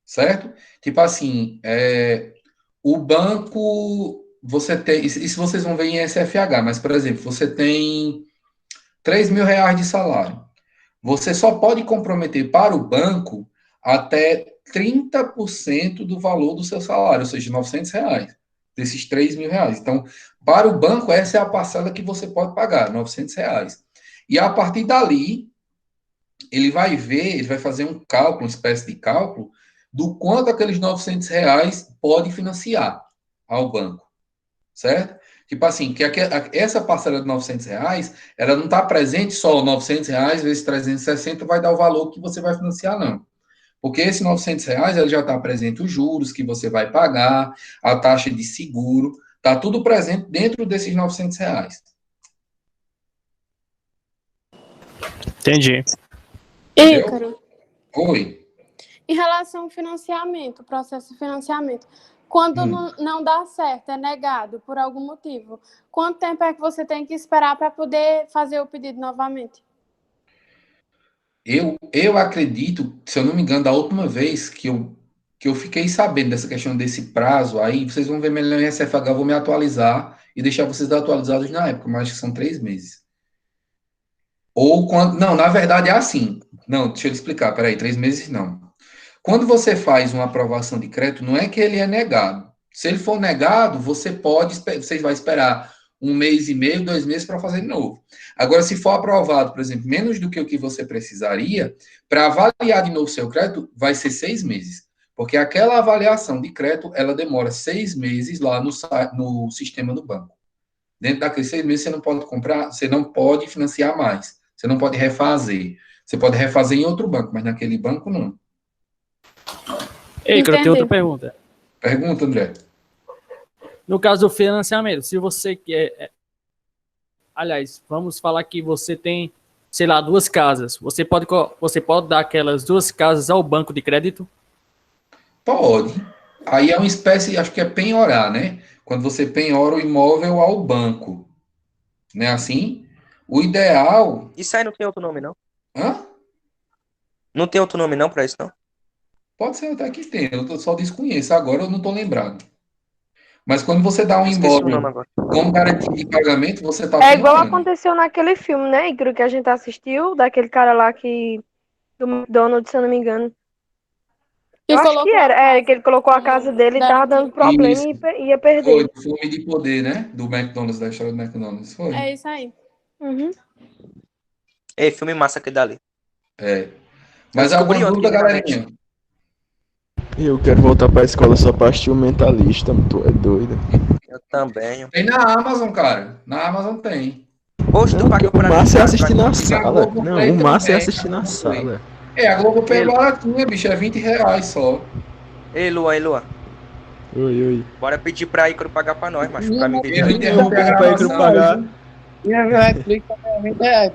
Certo? Tipo assim, o banco, você tem, isso vocês vão ver em SFH, mas, por exemplo, você tem 3 mil reais de salário. Você só pode comprometer para o banco até 30% do valor do seu salário, ou seja, 900 reais, desses 3 mil reais. Então, para o banco, essa é a parcela que você pode pagar, 900 reais. E a partir dali, ele vai ver, ele vai fazer um cálculo, uma espécie de cálculo, do quanto aqueles 900 reais pode financiar ao banco, certo? Tipo assim, que essa parcela de 900 reais, ela não está presente só 900 reais vezes 360 vai dar o valor que você vai financiar, não. Porque esse 900 reais, ele já está presente os juros que você vai pagar, a taxa de seguro, está tudo presente dentro desses 900 reais. Entendi. Entendeu? Ícaro, Oi. em relação ao financiamento, processo de financiamento, quando não dá certo, é negado por algum motivo, quanto tempo é que você tem que esperar para poder fazer o pedido novamente? Eu acredito, se eu não me engano, da última vez que eu fiquei sabendo dessa questão desse prazo, aí vocês vão ver melhor em SFH, eu vou me atualizar e deixar vocês atualizados na época, mas acho que são 3 meses. Ou quando. Não, na verdade é assim. Não, deixa eu te explicar, peraí, 3 meses não. Quando você faz uma aprovação de crédito, não é que ele é negado. Se ele for negado, você vai esperar 1 mês e meio, 2 meses para fazer de novo. Agora, se for aprovado, por exemplo, menos do que o que você precisaria, para avaliar de novo seu crédito, vai ser 6 meses. Porque aquela avaliação de crédito, ela demora 6 meses lá no sistema do banco. Dentro daqueles 6 meses, você não pode comprar, você não pode financiar mais. Você não pode refazer. Você pode refazer em outro banco, mas naquele banco, não. Ei, Ícaro, tem Entendi. outra pergunta. Pergunta, André. No caso do financiamento, se você quer. Aliás, vamos falar que você tem, sei lá, 2 casas. Você pode dar aquelas 2 casas ao banco de crédito? Pode. Aí é uma espécie, acho que é penhorar, né? Quando você penhora o imóvel ao banco. Não é assim? O ideal. Isso aí não tem outro nome, não? Hã? Não tem outro nome, não, pra isso, não? Pode ser até que tenha, eu só desconheço. Agora eu não estou lembrado. Mas quando você dá um Esqueci o nome imóvel agora. com garantia de pagamento, você está É igual penhorando. aconteceu naquele filme, né, Ícaro, que a gente assistiu, daquele cara lá do McDonald's, se eu não me engano. Eu acho que era, que ele colocou a casa dele e tava dando problema Isso. e ia Foi perder. do filme de poder, né? Do McDonald's, da história do McDonald's. Foi. É isso aí. Uhum. Ei, filme massa aquele dali. É. Mas descobri alguma ontem, dúvida, realmente. galerinha? Eu quero voltar pra escola só pra assistir o Mentalista, tu é doido. Eu também. Tem na Amazon, cara. Na Amazon tem. Poxa, tu Não, pagou o pra massa é pra- assistir na pra- sala. Globoplay Não, o massa é também, assistir na Globoplay. sala. A Globoplay é Ele- baratinha, bicho. É 20 reais só. Ei, Luan. Oi. Bora pedir pra Ícaro pagar pra nós, macho. Pra me Eu ver. interrompi a Pra Ícaro gravação. pagar. Minha Netflix também é 20 reais.